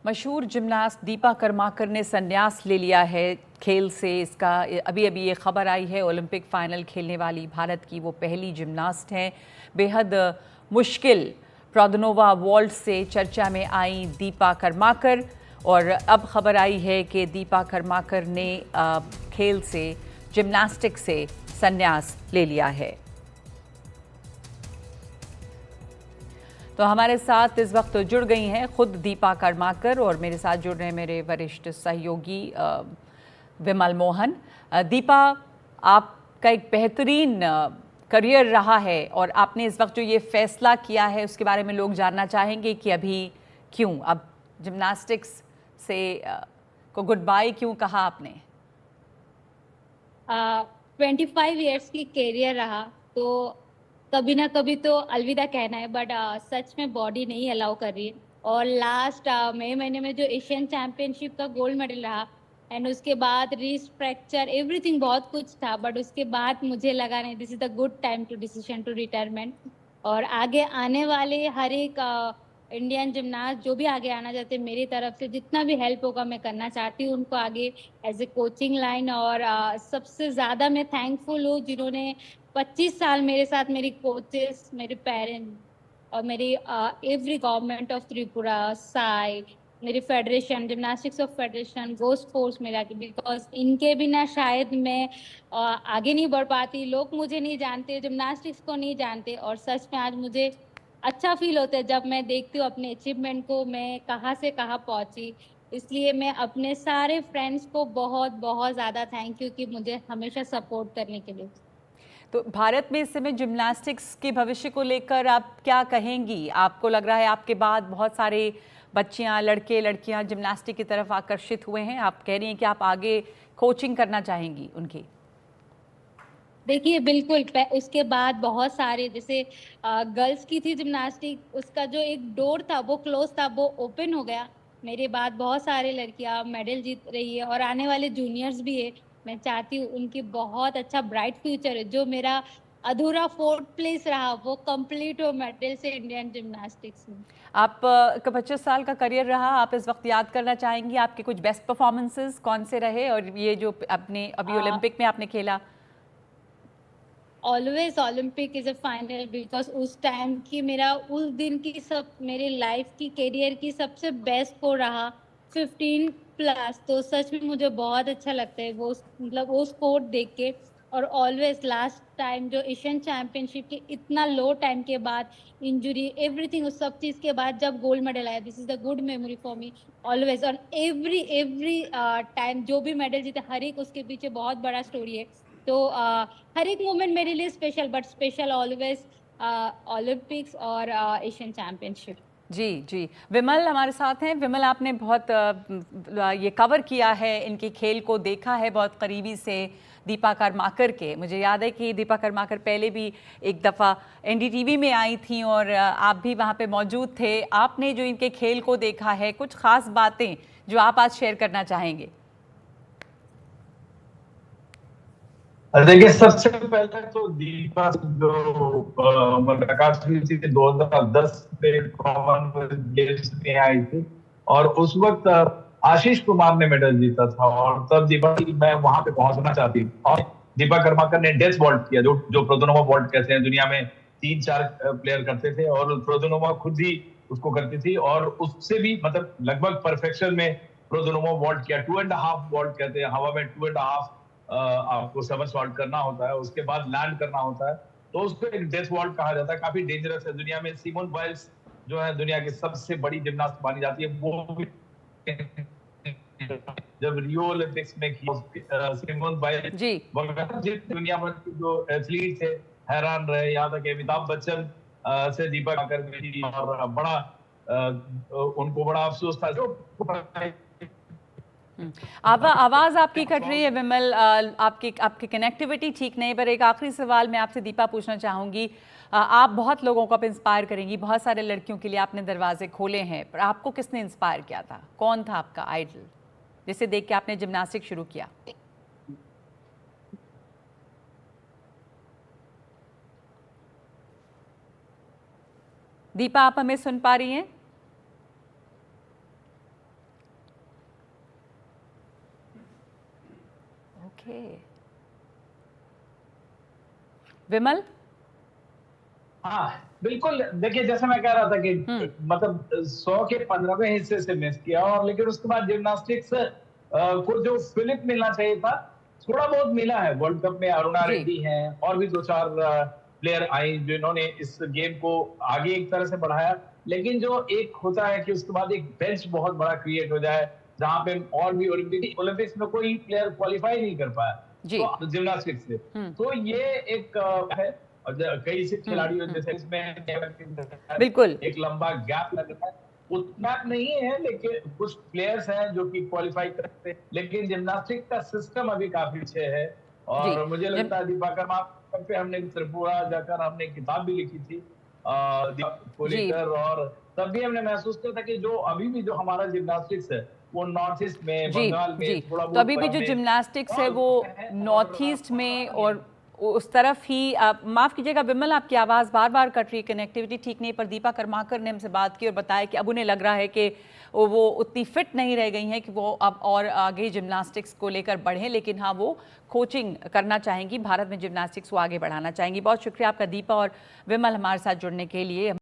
मशहूर जिमनास्ट दीपा कर्माकर ने संन्यास ले लिया है खेल से। इसका अभी अभी ये खबर आई है। ओलंपिक फाइनल खेलने वाली भारत की वो पहली जिमनास्ट हैं। बेहद मुश्किल प्रोदनोवा वॉल्ट से चर्चा में आई दीपा कर्माकर, और अब खबर आई है कि दीपा कर्माकर ने खेल से, जिमनास्टिक से संन्यास ले लिया है। तो हमारे साथ इस वक्त जुड़ गई हैं खुद दीपा कर्माकर, और मेरे साथ जुड़ रहे हैं मेरे वरिष्ठ सहयोगी विमल मोहन। दीपा, आपका एक बेहतरीन करियर रहा है और आपने इस वक्त जो ये फैसला किया है उसके बारे में लोग जानना चाहेंगे कि अभी क्यों, अब जिमनास्टिक्स से को गुड बाय क्यों कहा आपने? 25 ईयर्स की करियर रहा तो कभी ना कभी तो अलविदा कहना है, बट सच में बॉडी नहीं अलाउ कर रही है। और लास्ट मई महीने में जो एशियन चैंपियनशिप का गोल्ड मेडल रहा, एंड उसके बाद रिस्ट फ्रैक्चर एवरीथिंग बहुत कुछ था, बट उसके बाद मुझे लगा नहीं, this is the good time to decision to retirement. और आगे आने वाले हर एक इंडियन जिमनास्ट जो भी आगे आना चाहते हैं, मेरी तरफ से जितना भी हेल्प होगा मैं करना चाहती हूँ उनको आगे एज ए कोचिंग लाइन। और सबसे ज़्यादा मैं थैंकफुल हूँ जिन्होंने 25 साल मेरे साथ, मेरी कोचेस, मेरे पेरेंट्स और मेरी every government of Tripura, SAI, मेरी federation, gymnastics of federation, ghost force मेरा, बिकॉज इनके बिना शायद मैं आगे नहीं बढ़ पाती। लोग मुझे नहीं जानते, जिमनास्टिक्स को नहीं जानते, और सच में आज मुझे अच्छा फील होता है जब मैं देखती हूँ अपने अचीवमेंट को, मैं कहाँ से कहाँ पहुँची। इसलिए मैं अपने सारे फ्रेंड्स को बहुत बहुत ज़्यादा थैंक यू कि मुझे हमेशा सपोर्ट करने के लिए। तो भारत में इस समय जिमनास्टिक्स के भविष्य को लेकर आप क्या कहेंगी? आपको लग रहा है आपके बाद बहुत सारे बच्चियां, लड़के, लड़कियां जिमनास्टिक की तरफ आकर्षित हुए हैं, आप कह रही हैं कि आप आगे कोचिंग करना चाहेंगी उनकी? देखिए बिल्कुल, उसके बाद बहुत सारे, जैसे गर्ल्स की थी जिमनास्टिक, उसका जो एक डोर था वो क्लोज था, वो ओपन हो गया। मेरे बाद बहुत सारे लड़कियां मेडल जीत रही है और आने वाले जूनियर्स भी है। मैं चाहती हूँ उनकी बहुत अच्छा ब्राइट फ्यूचर है, जो मेरा अधूरा 4th प्लेस रहा वो कंप्लीट हो मेडल से इंडियन जिमनास्टिक्स में। आप का 25 साल का करियर रहा, आप इस वक्त याद करना चाहेंगी आपके कुछ बेस्ट परफॉर्मेंसेस कौन से रहे, और ये जो अपने अभी ओलंपिक में आपने खेला? Always Olympic is a final, because उस टाइम की मेरा, उस दिन की सब मेरी लाइफ की करियर की सबसे बेस्ट स्कोर रहा 15 प्लस। तो सच में मुझे बहुत अच्छा लगता है वो, मतलब वो स्कोर देख के। और ऑलवेज लास्ट टाइम जो एशियन चैंपियनशिप के इतना लो टाइम के बाद, इंजुरी एवरीथिंग, उस सब चीज के बाद जब गोल्ड मेडल आया, this is the good memory for me always. और एवरी एवरी टाइम जो भी मेडल जीते, हर एक उसके पीछे बहुत बड़ा स्टोरी है। तो हर एक मोमेंट मेरे लिए special, but special always Olympics और एशियन चैंपियनशिप। जी जी, विमल हमारे साथ हैं। विमल, आपने बहुत ये कवर किया है, इनके खेल को देखा है बहुत करीबी से, दीपा कर्माकर के। मुझे याद है कि दीपा कर्माकर पहले भी एक दफ़ा एनडीटीवी में आई थी और आप भी वहाँ पे मौजूद थे। आपने जो इनके खेल को देखा है, कुछ ख़ास बातें जो आप आज शेयर करना चाहेंगे? देखिए, सबसे पहले तो दीपा जो मुलाकात हुई थी 2010 में कॉमनवेल्थ गेम्स में आई थी, और उस वक्त आशीष कुमार ने मेडल जीता था, और तब दीपा की मैं वहां पे पहुंचना चाहती थी। और दीपा कर्माकर ने डेथ वॉल्ट किया, जो प्रोदोनोवा वॉल्ट कहते हैं। दुनिया में 3-4 प्लेयर करते थे और प्रोदोनोवा खुद ही उसको करती थी, और उससे भी मतलब लगभग परफेक्शन में प्रोदोनोवा वॉल्ट किया। 2.5 वॉल्ट कहते हैं, हवा में 2.5 आपको समरसॉल्ट करना होता है, उसके बाद लैंड करना होता है, तो उसको एक डेथ वॉल्ट कहा जाता है। काफी डेंजरस है। दुनिया में सिमोन बाइल्स जो है दुनिया की सबसे बड़ी जिमनास्ट मानी जाती है, वो भी जब रियो ओलंपिक्स में सिमोन बाइल्स जी दुनिया भर के जो एथलीट थे हैरान रहे, यहाँ तक अमिताभ बच्चन से दीपक आकर मिली, और बड़ा उनको बड़ा अफसोस था। जो आवाज़ आपकी कट रही है विमल, आपकी आपकी कनेक्टिविटी ठीक नहीं। पर एक आखिरी सवाल मैं आपसे दीपा पूछना चाहूँगी। आप बहुत लोगों को आप इंस्पायर करेंगी, बहुत सारे लड़कियों के लिए आपने दरवाजे खोले हैं, पर आपको किसने इंस्पायर किया था? कौन था आपका आइडल जिसे देख के आपने जिमनास्टिक शुरू किया? दीपा, आप हमें सुन पा रही हैं? ओके विमल। हाँ बिल्कुल, देखिए जैसे मैं कह रहा था कि मतलब 100 के 15वें हिस्से से मिस किया, और लेकिन उसके बाद जिम्नास्टिक्स को जो फिलिप मिलना चाहिए था थोड़ा बहुत मिला है। वर्ल्ड कप में अरुणा जी। रेड्डी हैं और भी 2-4 प्लेयर आई जिन्होंने इस गेम को आगे एक तरह से बढ़ाया, लेकिन जो एक होता है कि उसके बाद एक बेंच बहुत बड़ा क्रिएट हो जाए जहां पे और भी ओलंपिक्स में कोई प्लेयर क्वालिफाई नहीं कर पाया जी। तो जिम्नास्टिक्स से, तो ये एक है। और कई से खिलाड़ियों जैसे इसमें बिल्कुल। एक लंबा गैप लग रहा है, उतना नहीं है, लेकिन कुछ प्लेयर्स हैं जो कि क्वालिफाई करते हैं, लेकिन जिम्नास्टिक का सिस्टम अभी काफी अच्छे है। जी। और मुझे लगता है दीपाकर मार्ग पे हमने त्रिपुरा जाकर हमने किताब भी लिखी थी कोलिकर, और तब भी हमने महसूस किया था कि जो अभी भी जो हमारा जिम्नास्टिक्स है वो नॉर्थ ईस्ट में, जी बंगाल जी। में थोड़ा तो बहुत अभी भी जो में जिम्नास्टिक्स है वो नॉर्थ ईस्ट में और और उस तरफ ही। आप माफ़ कीजिएगा विमल, आपकी आवाज़ बार बार कट रही है, कनेक्टिविटी ठीक नहीं। पर दीपा कर्माकर ने हमसे बात की और बताया कि अब उन्हें लग रहा है कि वो उतनी फिट नहीं रह गई हैं कि वो अब और आगे जिम्नास्टिक्स को लेकर बढ़ें, लेकिन हाँ वो कोचिंग करना चाहेंगी, भारत में जिम्नास्टिक्स को आगे बढ़ाना चाहेंगी। बहुत शुक्रिया आपका दीपा और विमल हमारे साथ जुड़ने के लिए।